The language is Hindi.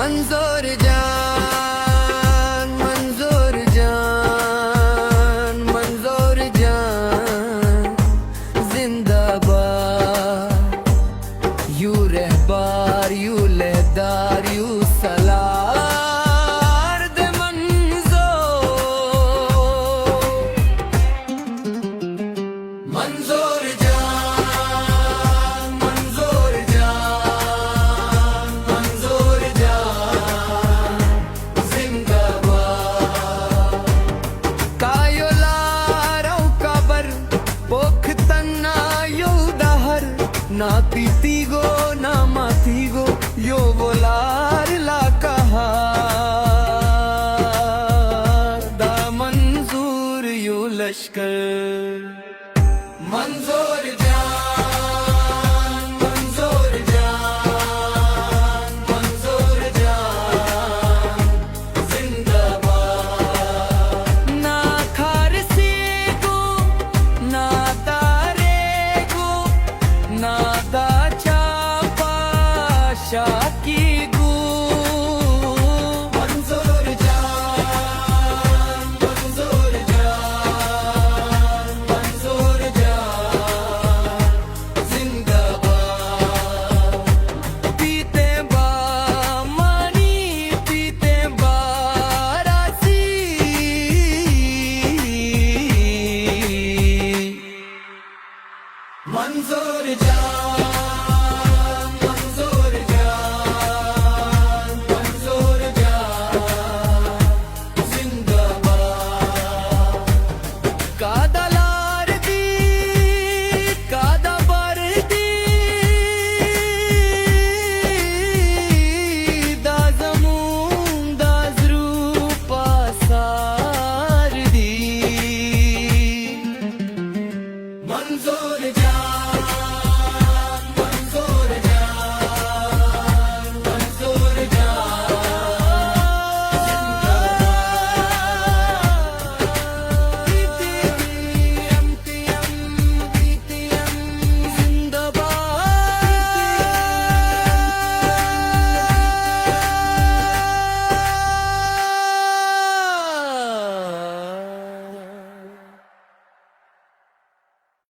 मंजूर जान, मंजूर जान, मंजूर जान जिंदाबाद। यू रहबार, यू लहदार, यू सलार दे मंजूर। मंजूर जान, मंजूर जान, मंजूर जान जिंदाबाद। कायो लारो कबर पोखतना यो दहर ना पीती गो ना माती गो यो बोलार ला कहा दा मंजूर यो लश्कर। मंजूर जान, मंजूर जान, मंजूर जान जिंदाबाद। ना खारसी गो ना तारे गो ना दा चापा शाकी गो। मंजूर जान, मंजूर जान, मंजूर जान जिंदाबाद। पीते बा मानी, पीते बा रासी, मंजूर जान।